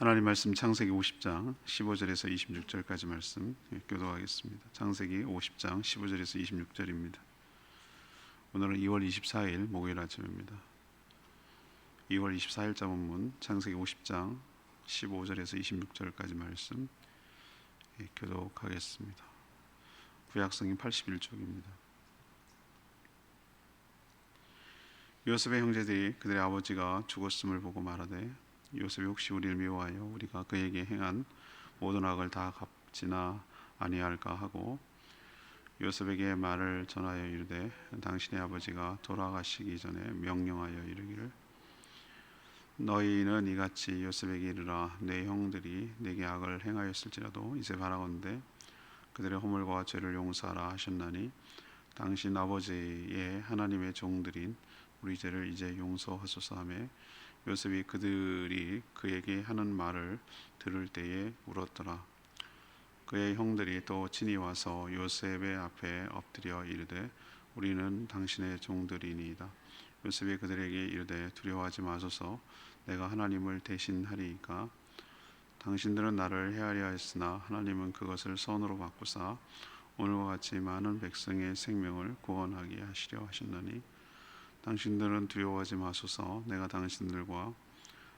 하나님 말씀 창세기 50장 15절에서 26절까지 말씀 교도하겠습니다. 창세기 50장 15절에서 26절입니다. 오늘은 2월 24일 목요일 아침입니다. 2월 24일 자문문 창세기 50장 15절에서 26절까지 말씀 교도하겠습니다. 구약성인 81쪽입니다. 요셉의 형제들이 그들의 아버지가 죽었음을 보고 말하되 요셉이 혹시 우리를 미워하여 우리가 그에게 행한 모든 악을 다 갚지나 아니할까 하고 요셉에게 말을 전하여 이르되 당신의 아버지가 돌아가시기 전에 명령하여 이르기를 너희는 이같이 요셉에게 이르라 내 형들이 내게 악을 행하였을지라도 이제 바라건대 그들의 허물과 죄를 용서하라 하셨나니 당신 아버지의 하나님의 종들인 우리 죄를 이제 용서하소서 하며 요셉이 그들이 그에게 하는 말을 들을 때에 울었더라. 그의 형들이 또 친히 와서 요셉의 앞에 엎드려 이르되 우리는 당신의 종들이니이다. 요셉이 그들에게 이르되 두려워하지 마소서 내가 하나님을 대신하리이까 당신들은 나를 헤아려 했으나 하나님은 그것을 선으로 바꾸사 오늘과 같이 많은 백성의 생명을 구원하게 하시려 하셨나니 당신들은 두려워하지 마소서 내가 당신들과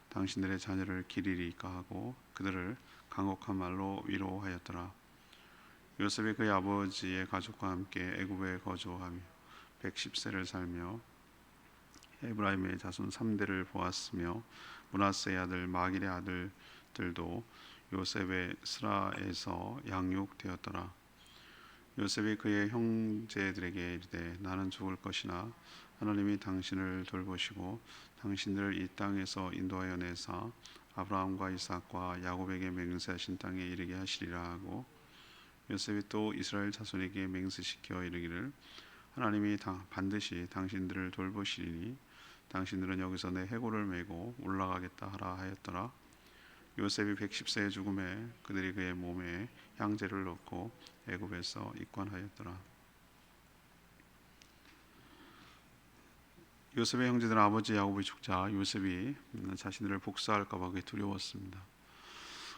당신들의 자녀를 기리리까 하고 그들을 간곡한 말로 위로하였더라. 요셉이 그의 아버지의 가족과 함께 애굽에 거주하며 110세를 살며 에브라임의 자손 3대를 보았으며 므낫세의 아들 마길의 아들들도 요셉의 스라에서 양육되었더라. 요셉이 그의 형제들에게 이르되 나는 죽을 것이나 하나님이 당신을 돌보시고 당신들을 이 땅에서 인도하여 내사 아브라함과 이삭과 야곱에게 맹세하신 땅에 이르게 하시리라 하고 요셉이 또 이스라엘 자손에게 맹세시켜 이르기를 하나님이 반드시 당신들을 돌보시리니 당신들은 여기서 내 해골을 메고 올라가겠다 하라 하였더라. 요셉이 110세의 죽음에 그들이 그의 몸에 향제를 넣고 애굽에서 입관하였더라. 요셉의 형제들은 아버지 야곱이 죽자 요셉이 자신들을 복수할까 봐 두려웠습니다.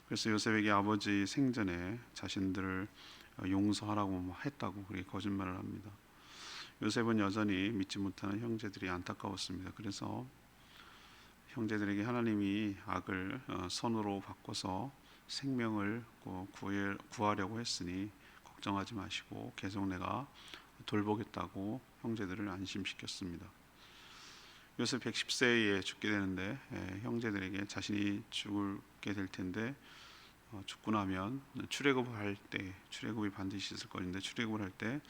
그래서 요셉에게 아버지 생전에 자신들을 용서하라고 했다고 그렇게 거짓말을 합니다. 요셉은 여전히 믿지 못하는 형제들이 안타까웠습니다. 그래서 형제들에게 하나님이 악을 선으로 바꿔서 생명을 구하려고 했으니 걱정하지 마시고 계속 내가 돌보겠다고 형제들을 안심시켰습니다. 요셉 110세에 죽게 되는데 형제들에게 자신이 죽게 될 텐데 죽고 나면 출애굽이 반드시 있을 것인데 출애굽을 할 때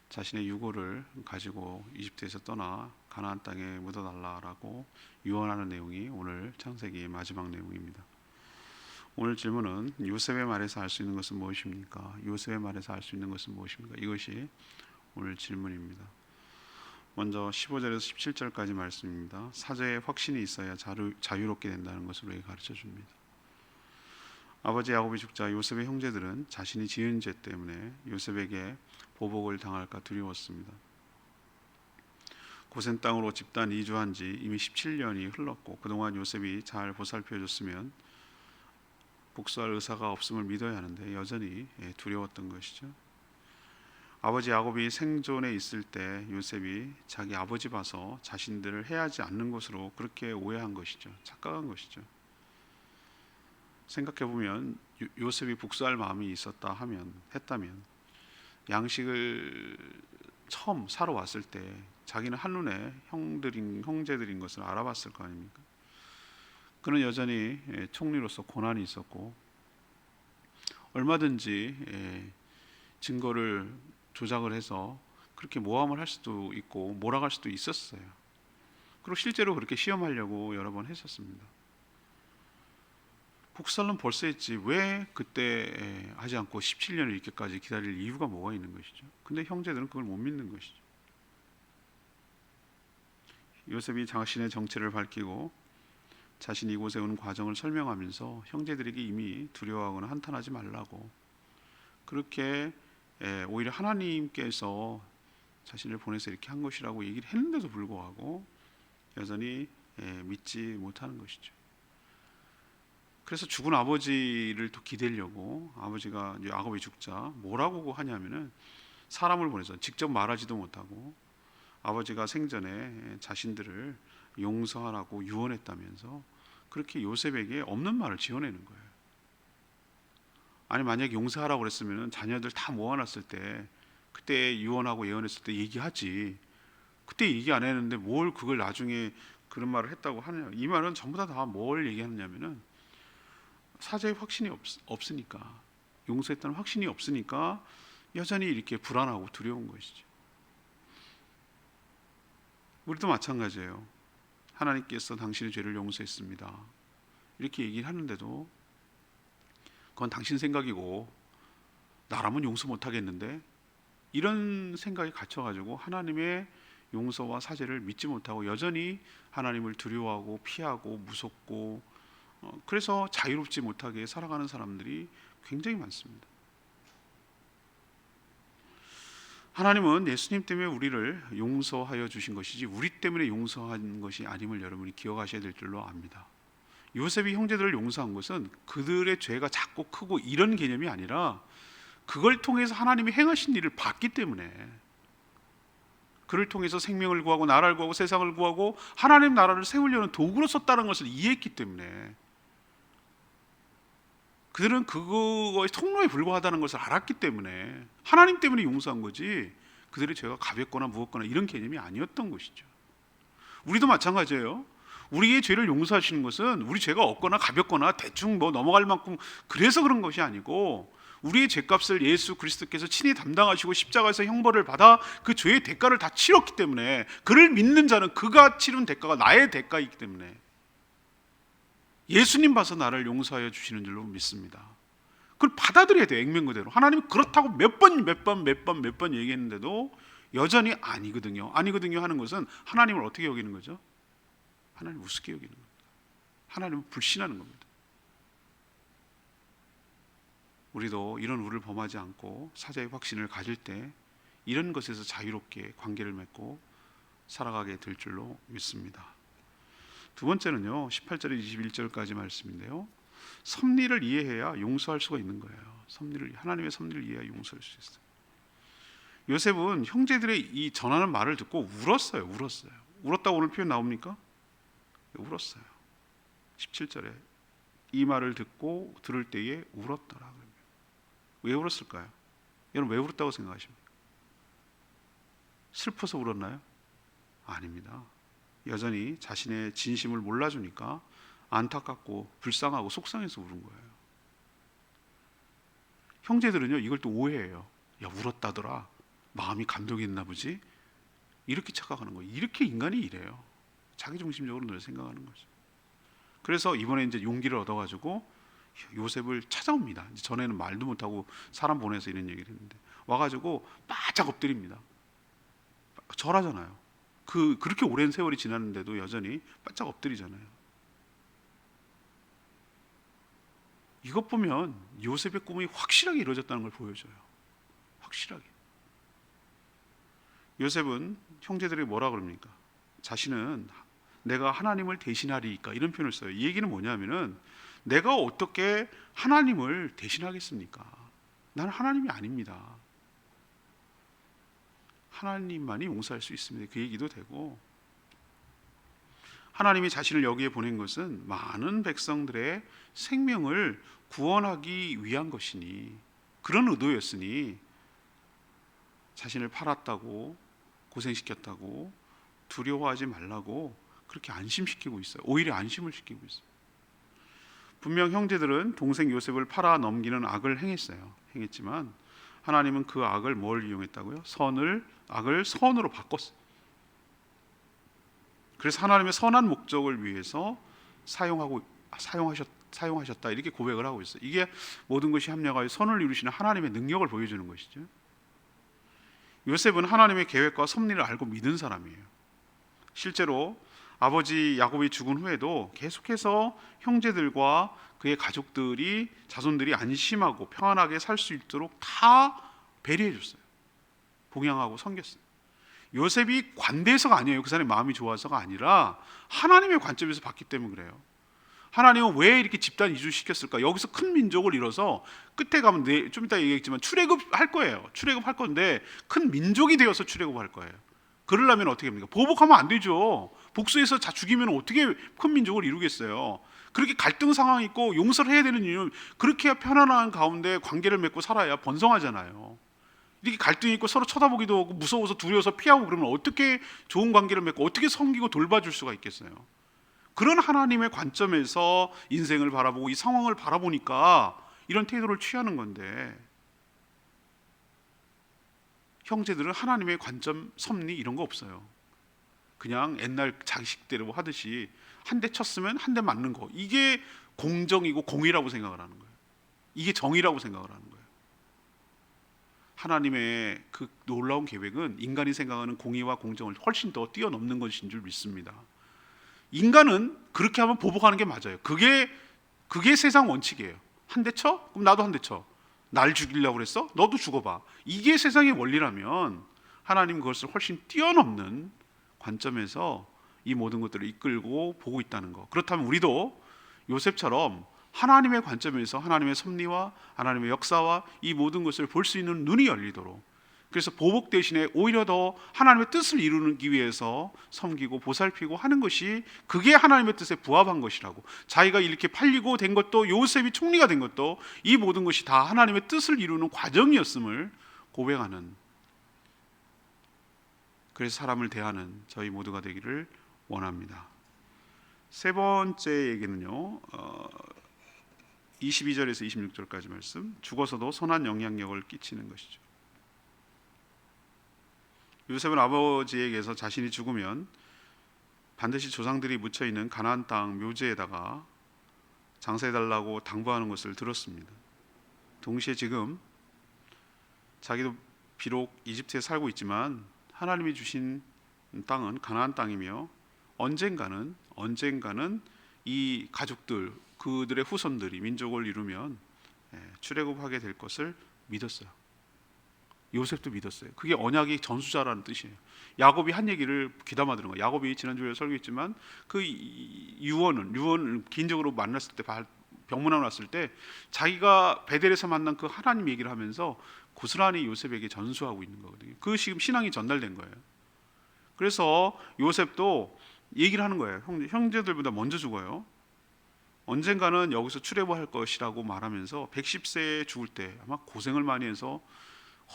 자신의 유골을 가지고 이집트에서 떠나 가나안 땅에 묻어달라라고 유언하는 내용이 오늘 창세기의 마지막 내용입니다. 오늘 질문은 요셉의 말에서 알 수 있는 것은 무엇입니까? 요셉의 말에서 알 수 있는 것은 무엇입니까? 이것이 오늘 질문입니다. 먼저 15절에서 17절까지 말씀입니다. 사죄의 확신이 있어야 자유롭게 된다는 것을 우리에게 가르쳐 줍니다. 아버지 야곱이 죽자 요셉의 형제들은 자신이 지은 죄 때문에 요셉에게 보복을 당할까 두려웠습니다. 고센 땅으로 집단 이주한 지 이미 17년이 흘렀고 그동안 요셉이 잘 보살펴줬으면 복수할 의사가 없음을 믿어야 하는데 여전히 두려웠던 것이죠. 아버지 야곱이 생존에 있을 때 요셉이 자기 아버지 봐서 자신들을 해하지 않는 것으로 그렇게 오해한 것이죠. 착각한 것이죠. 생각해보면 요셉이 복수할 마음이 했다면 양식을 처음 사러 왔을 때 자기는 한눈에 형제들인 것을 알아봤을 거 아닙니까? 그는 여전히 총리로서 고난이 있었고 얼마든지 증거를 조작을 해서 그렇게 모함을 할 수도 있고 몰아갈 수도 있었어요. 그리고 실제로 그렇게 시험하려고 여러 번 했었습니다. 복수는 벌써 했지 왜 그때 하지 않고 17년을 이렇게까지 기다릴 이유가 뭐가 있는 것이죠? 근데 형제들은 그걸 못 믿는 것이죠. 요셉이 자신의 정체를 밝히고 자신이 이곳에 온 과정을 설명하면서 형제들에게 이미 두려워하거나 한탄하지 말라고 그렇게 오히려 하나님께서 자신을 보내서 이렇게 한 것이라고 얘기를 했는데도 불구하고 여전히 믿지 못하는 것이죠. 그래서 죽은 아버지를 또 기대려고 아버지가 이제 야곱이 죽자 뭐라고 하냐면은 사람을 보내서 직접 말하지도 못하고 아버지가 생전에 자신들을 용서하라고 유언했다면서 그렇게 요셉에게 없는 말을 지어내는 거예요. 아니 만약 용서하라고 그랬으면 자녀들 다 모아놨을 때 그때 유언하고 예언했을 때 얘기하지. 그때 얘기 안 했는데 뭘 그걸 나중에 그런 말을 했다고 하느냐. 이 말은 전부 다 뭘 얘기하느냐면은 사죄의 확신이 없으니까, 용서했다는 확신이 없으니까 여전히 이렇게 불안하고 두려운 것이죠. 우리도 마찬가지예요. 하나님께서 당신의 죄를 용서했습니다 이렇게 얘기를 하는데도 그건 당신 생각이고 나라면 용서 못하겠는데, 이런 생각이 갇혀가지고 하나님의 용서와 사죄를 믿지 못하고 여전히 하나님을 두려워하고 피하고 무섭고 그래서 자유롭지 못하게 살아가는 사람들이 굉장히 많습니다. 하나님은 예수님 때문에 우리를 용서하여 주신 것이지 우리 때문에 용서한 것이 아님을 여러분이 기억하셔야 될 줄로 압니다. 요셉이 형제들을 용서한 것은 그들의 죄가 작고 크고 이런 개념이 아니라 그걸 통해서 하나님이 행하신 일을 봤기 때문에, 그를 통해서 생명을 구하고 나라를 구하고 세상을 구하고 하나님 나라를 세우려는 도구로 썼다는 것을 이해했기 때문에, 그들은 그거의 통로에 불과하다는 것을 알았기 때문에 하나님 때문에 용서한 거지 그들의 죄가 가볍거나 무겁거나 이런 개념이 아니었던 것이죠. 우리도 마찬가지예요. 우리의 죄를 용서하시는 것은 우리 죄가 없거나 가볍거나 대충 뭐 넘어갈 만큼 그래서 그런 것이 아니고, 우리의 죄값을 예수 그리스도께서 친히 담당하시고 십자가에서 형벌을 받아 그 죄의 대가를 다 치렀기 때문에, 그를 믿는 자는 그가 치른 대가가 나의 대가이기 때문에 예수님 봐서 나를 용서하여 주시는 줄로 믿습니다. 그걸 받아들여야 돼요. 액면 그대로. 하나님이 그렇다고 몇 번 얘기했는데도 여전히 아니거든요 하는 것은 하나님을 어떻게 여기는 거죠? 하나님 우습게 여기는 겁니다. 하나님을 불신하는 겁니다. 우리도 이런 우를 범하지 않고 사자의 확신을 가질 때 이런 것에서 자유롭게 관계를 맺고 살아가게 될 줄로 믿습니다. 두 번째는요, 18절에 21절까지 말씀인데요, 섭리를 이해해야 용서할 수가 있는 거예요. 하나님의 섭리를 이해해야 용서할 수 있어요. 요셉은 형제들의 이 전하는 말을 듣고 울었어요. 울었다고 오늘 표현 나옵니까? 울었어요. 17절에 이 말을 듣고 들을 때에 울었더라. 왜 울었을까요? 여러분 왜 울었다고 생각하십니까? 슬퍼서 울었나요? 아닙니다. 여전히 자신의 진심을 몰라주니까 안타깝고 불쌍하고 속상해서 울은 거예요. 형제들은요 이걸 또 오해해요. 야, 울었다더라, 마음이 감동이 있나 보지, 이렇게 착각하는 거예요. 이렇게 인간이 이래요. 자기중심적으로 늘 생각하는 거죠. 그래서 이번에 이제 용기를 얻어가지고 요셉을 찾아옵니다. 전에는 말도 못하고 사람 보내서 이런 얘기를 했는데 와가지고 바짝 엎드립니다. 절하잖아요. 그렇게 오랜 세월이 지났는데도 여전히 바짝 엎드리잖아요. 이것 보면 요셉의 꿈이 확실하게 이루어졌다는 걸 보여줘요. 확실하게. 요셉은 형제들이 뭐라 그럽니까? 자신은 내가 하나님을 대신하리이까, 이런 표현을 써요. 이 얘기는 뭐냐면은 내가 어떻게 하나님을 대신하겠습니까? 나는 하나님이 아닙니다. 하나님만이 용서할 수 있습니다. 그 얘기도 되고, 하나님이 자신을 여기에 보낸 것은 많은 백성들의 생명을 구원하기 위한 것이니, 그런 의도였으니 자신을 팔았다고 고생시켰다고 두려워하지 말라고 그렇게 안심시키고 있어요. 오히려 안심을 시키고 있어요. 분명 형제들은 동생 요셉을 팔아 넘기는 악을 행했지만 하나님은 그 악을 뭘 이용했다고요? 악을 선으로 바꿨어요. 그래서 하나님의 선한 목적을 위해서 사용하셨다, 이렇게 고백을 하고 있어요. 이게 모든 것이 합력하여 선을 이루시는 하나님의 능력을 보여주는 것이죠. 요셉은 하나님의 계획과 섭리를 알고 믿은 사람이에요. 실제로 아버지 야곱이 죽은 후에도 계속해서 형제들과 그의 가족들이, 자손들이 안심하고 평안하게 살 수 있도록 다 배려해 줬어요. 봉양하고 섬겼어요. 요셉이 관대해서가 아니에요. 그 사람의 마음이 좋아서가 아니라 하나님의 관점에서 봤기 때문에 그래요. 하나님은 왜 이렇게 집단 이주시켰을까? 여기서 큰 민족을 이뤄서 끝에 가면 좀 이따 얘기했지만 출애굽할 거예요. 출애굽할 건데 큰 민족이 되어서 출애굽할 거예요. 그러려면 어떻게 합니까? 보복하면 안 되죠. 복수해서 다 죽이면 어떻게 큰 민족을 이루겠어요? 그렇게 갈등 상황이 있고 용서를 해야 되는 이유는 그렇게 편안한 가운데 관계를 맺고 살아야 번성하잖아요. 이렇게 갈등이 있고 서로 쳐다보기도 하고 무서워서 두려워서 피하고 그러면 어떻게 좋은 관계를 맺고 어떻게 섬기고 돌봐줄 수가 있겠어요? 그런 하나님의 관점에서 인생을 바라보고 이 상황을 바라보니까 이런 태도를 취하는 건데, 형제들은 하나님의 관점, 섭리 이런 거 없어요. 그냥 옛날 자식대로 하듯이 한 대 쳤으면 한 대 맞는 거, 이게 공정이고 공의라고 생각을 하는 거예요. 이게 정의라고 생각을 하는 거예요. 하나님의 그 놀라운 계획은 인간이 생각하는 공의와 공정을 훨씬 더 뛰어넘는 것인 줄 믿습니다. 인간은 그렇게 하면 보복하는 게 맞아요. 그게 세상 원칙이에요. 한 대 쳐? 그럼 나도 한 대 쳐. 날 죽이려고 그랬어? 너도 죽어봐. 이게 세상의 원리라면 하나님 그것을 훨씬 뛰어넘는 관점에서 이 모든 것들을 이끌고 보고 있다는 거. 그렇다면 우리도 요셉처럼 하나님의 관점에서 하나님의 섭리와 하나님의 역사와 이 모든 것을 볼 수 있는 눈이 열리도록, 그래서 보복 대신에 오히려 더 하나님의 뜻을 이루기 위해서 섬기고 보살피고 하는 것이, 그게 하나님의 뜻에 부합한 것이라고. 자기가 이렇게 팔리고 된 것도, 요셉이 총리가 된 것도 이 모든 것이 다 하나님의 뜻을 이루는 과정이었음을 고백하는, 그래서 사람을 대하는 저희 모두가 되기를 원합니다. 세 번째 얘기는요, 22절에서 26절까지 말씀, 죽어서도 선한 영향력을 끼치는 것이죠. 요셉은 아버지에게서 자신이 죽으면 반드시 조상들이 묻혀있는 가나안 땅 묘지에다가 장사해달라고 당부하는 것을 들었습니다. 동시에 지금 자기도 비록 이집트에 살고 있지만 하나님이 주신 땅은 가나안 땅이며 언젠가는 이 가족들, 그들의 후손들이 민족을 이루면 출애굽하게 될 것을 믿었어요. 요셉도 믿었어요. 그게 언약의 전수자라는 뜻이에요. 야곱이 한 얘기를 귀담아 들은 거예요. 야곱이 지난주에 설교했지만 그 유언을 개인적으로 만났을 때, 병문안 왔을 때 자기가 베델에서 만난 그 하나님 얘기를 하면서 고스란히 요셉에게 전수하고 있는 거거든요. 그 지금 신앙이 전달된 거예요. 그래서 요셉도 얘기를 하는 거예요. 형제들보다 먼저 죽어요. 언젠가는 여기서 출애굽할 것이라고 말하면서 110세에 죽을 때 아마 고생을 많이 해서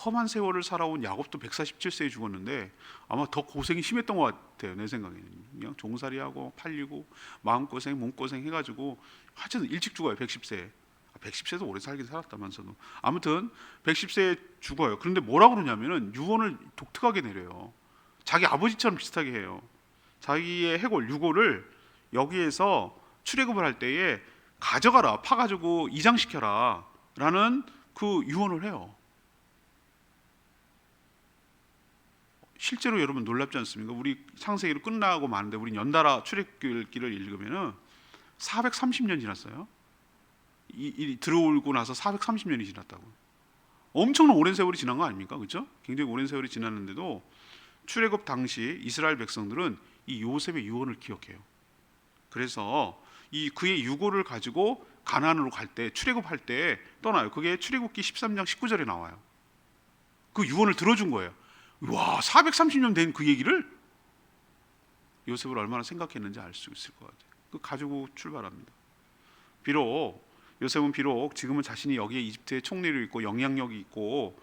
험한 세월을 살아온 야곱도 147세에 죽었는데 아마 더 고생이 심했던 것 같아요. 내 생각에는 그냥 종살이하고 팔리고 마음고생 몸고생 해가지고 하여튼 일찍 죽어요. 110세. 110세도 오래 살긴 살았다면서도 아무튼 110세에 죽어요. 그런데 뭐라고 그러냐면은 유언을 독특하게 내려요. 자기 아버지처럼 비슷하게 해요. 자기의 해골 유골을 여기에서 출애굽을 할 때에 가져가라, 파가지고 이장시켜라 라는 그 유언을 해요. 실제로 여러분 놀랍지 않습니까? 우리 창세기로 끝나고 마는데 우리 연달아 출애굽기를 읽으면은 430년 지났어요. 이 들어오고 나서 430년이 지났다고. 엄청난 오랜 세월이 지난 거 아닙니까? 그렇죠? 굉장히 오랜 세월이 지났는데도 출애굽 당시 이스라엘 백성들은 이 요셉의 유언을 기억해요. 그래서 이 그의 유고를 가지고 가나안으로 갈 때, 출애굽할 때 떠나요. 그게 출애굽기 13장 19절에 나와요. 그 유언을 들어준 거예요. 와, 430년 된 그 얘기를 요셉을 얼마나 생각했는지 알 수 있을 것 같아요. 그 가지고 출발합니다. 요셉은 비록 지금은 자신이 여기에 이집트의 총리를 있고 영향력이 있고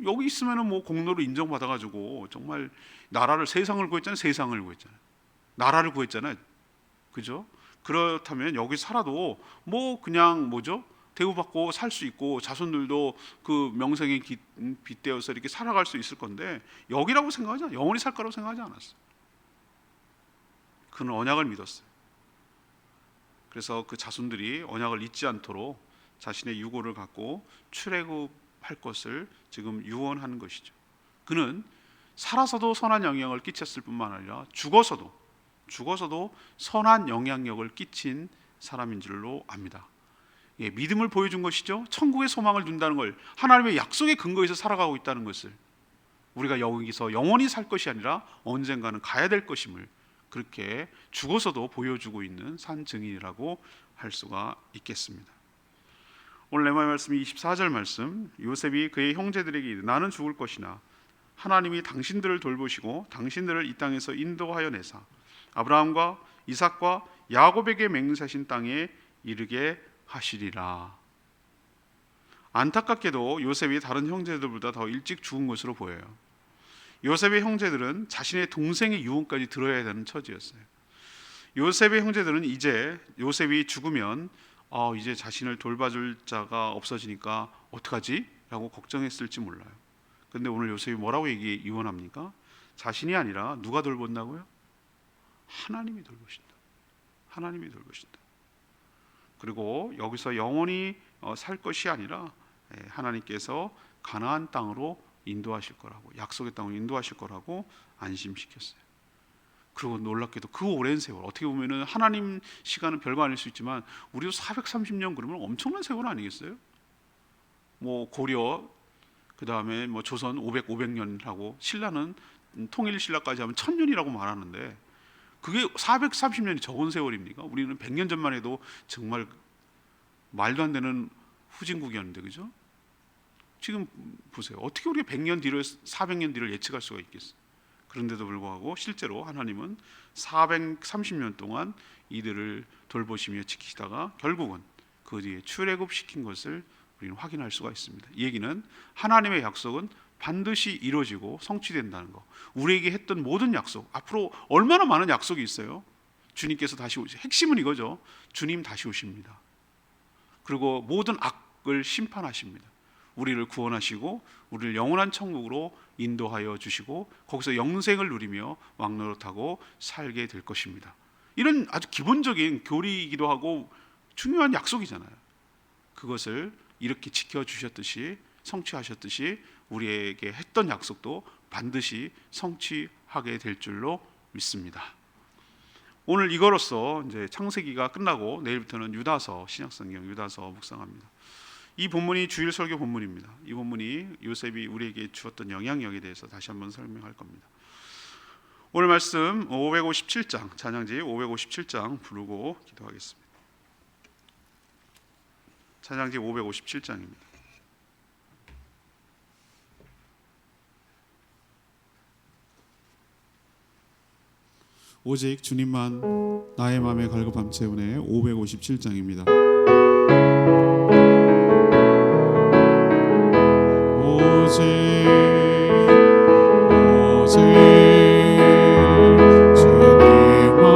여기 있으면은 뭐 공로로 인정받아가지고 정말 나라를, 세상을 구했잖아요. 세상을 구했잖아요. 나라를 구했잖아요. 그죠? 그렇다면 여기 살아도 뭐 그냥 뭐죠? 대우받고 살 수 있고 자손들도 그 명성에 빗대어서 이렇게 살아갈 수 있을 건데 여기라고 생각하지 않아요. 영원히 살 거라고 생각하지 않았어요. 그는 언약을 믿었어요. 그래서 그 자손들이 언약을 잊지 않도록 자신의 유고를 갖고 출애굽할 것을 지금 유언하는 것이죠. 그는 살아서도 선한 영향을 끼쳤을 뿐만 아니라 죽어서도 선한 영향력을 끼친 사람인 줄로 압니다. 예, 믿음을 보여준 것이죠. 천국의 소망을 둔다는 걸, 하나님의 약속의 근거에서 살아가고 있다는 것을, 우리가 여기서 영원히 살 것이 아니라 언젠가는 가야 될 것임을 그렇게 죽어서도 보여주고 있는 산 증인이라고 할 수가 있겠습니다. 오늘 레마의 말씀 24절 말씀, 요셉이 그의 형제들에게 이르되 나는 죽을 것이나 하나님이 당신들을 돌보시고 당신들을 이 땅에서 인도하여 내사 아브라함과 이삭과 야곱에게 맹세하신 땅에 이르게 하시리라. 안타깝게도 요셉이 다른 형제들보다 더 일찍 죽은 것으로 보여요. 요셉의 형제들은 자신의 동생의 유언까지 들어야 되는 처지였어요. 요셉의 형제들은 이제 요셉이 죽으면 이제 자신을 돌봐줄 자가 없어지니까 어떡하지? 라고 걱정했을지 몰라요. 근데 오늘 요셉이 뭐라고 유언합니까? 자신이 아니라 누가 돌본다고요? 하나님이 돌보신다. 하나님이 돌보신다. 그리고 여기서 영원히 살 것이 아니라 하나님께서 가나안 땅으로 인도하실 거라고, 약속의 땅으로 인도하실 거라고 안심시켰어요. 그리고 놀랍게도 그 오랜 세월, 어떻게 보면은 하나님 시간은 별거 아닐 수 있지만 우리도 430년 그러면 엄청난 세월 아니겠어요? 뭐 고려, 그 다음에 뭐 조선 500년하고 신라는 통일 신라까지 하면 1000년이라고 말하는데 그게 430년이 적은 세월입니까? 우리는 100년 전만 해도 정말 말도 안 되는 후진국이었는데, 그죠? 지금 보세요. 어떻게 우리가 100년 뒤를 400년 뒤를 예측할 수가 있겠어요? 그런데도 불구하고 실제로 하나님은 430년 동안 이들을 돌보시며 지키시다가 결국은 그 뒤에 출애굽시킨 것을 우리는 확인할 수가 있습니다. 이 얘기는 하나님의 약속은 반드시 이루어지고 성취된다는 거. 우리에게 했던 모든 약속, 앞으로 얼마나 많은 약속이 있어요. 주님께서 다시 오시. 핵심은 이거죠. 주님 다시 오십니다. 그리고 모든 악을 심판하십니다. 우리를 구원하시고 우리를 영원한 천국으로 인도하여 주시고 거기서 영생을 누리며 왕노릇하고 살게 될 것입니다. 이런 아주 기본적인 교리이기도 하고 중요한 약속이잖아요. 그것을 이렇게 지켜주셨듯이 성취하셨듯이 우리에게 했던 약속도 반드시 성취하게 될 줄로 믿습니다. 오늘 이거로써 이제 창세기가 끝나고 내일부터는 유다서, 신약성경 유다서 묵상합니다. 이 본문이 주일 설교 본문입니다. 이 본문이 요셉이 우리에게 주었던 영향력에 대해서 다시 한번 설명할 겁니다. 오늘 말씀 557장, 찬양지 557장 부르고 기도하겠습니다. 찬양지 557장입니다. 오직 주님만 나의 맘에 갈급함 채우네. 557장입니다. 오직 주님만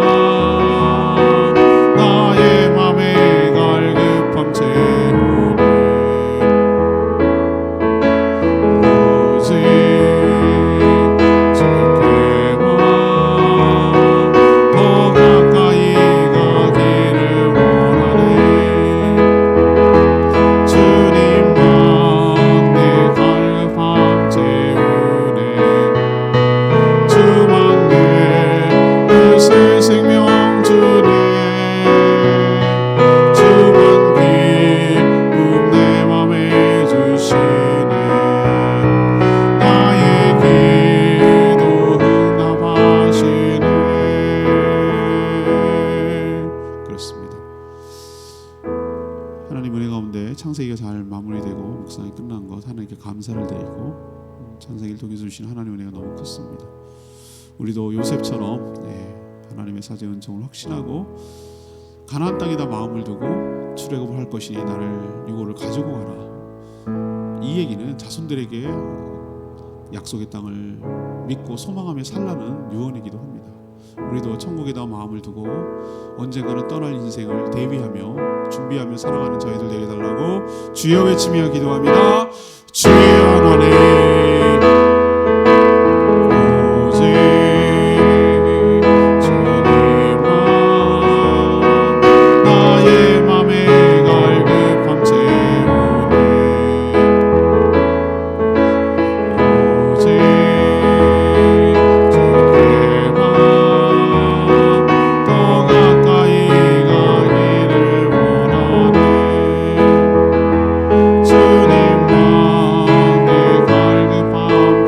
나의 맘에 갈급함 채우네. 오직 주께만 더 가까이 가기를 원하네. 주님만 내 갈급함 채우네. 주만 내 의세 생명 주네. 주만 기쁨 내 맘에 주시네. 나의 기도 응답하시네. 그렇습니다. 하나님 은혜 가운데 창세기가 잘 마무리되고 묵상이 끝난 것 하나님께 감사를 드리고 창세기를 통해서 주신 하나님 은혜가 너무 컸습니다. 우리도 요셉처럼 하나님의 사제 은총을 확신하고 가나안 땅에다 마음을 두고 출애굽을 할 것이니 나를 유고를 가지고 가라. 이 얘기는 자손들에게 약속의 땅을 믿고 소망하며 살라는 유언이기도 합니다. 우리도 천국에다 마음을 두고 언젠가는 떠날 인생을 대비하며 준비하며 살아가는 저희들 되게 달라고 주여 외치며 기도합니다. 주여 원해 오직 주님만 나의 맘에 갈급함 채우네. 오직 주께만 더 가까이 가기를 원하네. 주님만 내 갈급함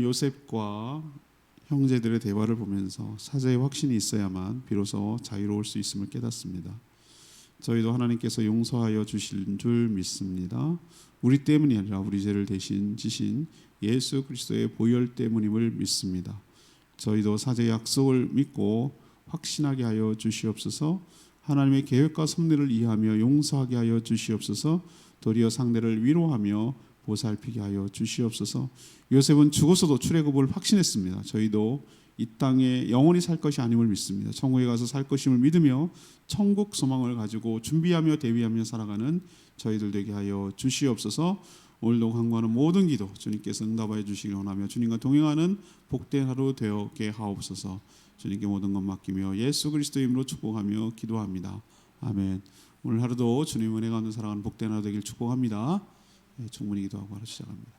요셉과 형제들의 대화를 보면서 사자의 확신이 있어야만 비로소 자유로울 수 있음을 깨닫습니다. 저희도 하나님께서 용서하여 주실 줄 믿습니다. 우리 때문이 아니라 우리 죄를 대신 지신 예수 그리스도의 보혈 때문임을 믿습니다. 저희도 사자의 약속을 믿고 확신하게 하여 주시옵소서. 하나님의 계획과 섭리를 이해하며 용서하게 하여 주시옵소서. 도리어 상대를 위로하며 보살피게 하여 주시옵소서. 요셉은 죽어서도 출애굽을 확신했습니다. 저희도 이 땅에 영원히 살 것이 아님을 믿습니다. 천국에 가서 살 것임을 믿으며 천국 소망을 가지고 준비하며 대비하며 살아가는 저희들 되게 하여 주시옵소서. 오늘도 간구하는 모든 기도 주님께서 응답하여 주시길 원하며 주님과 동행하는 복된 하루 되게 하옵소서. 주님께 모든 것 맡기며 예수 그리스도의 이름으로 축복하며 기도합니다. 아멘. 오늘 하루도 주님 은혜 가운데 살아가는 복된 하루 되길 축복합니다. 충분히 기도하고 하루 시작합니다.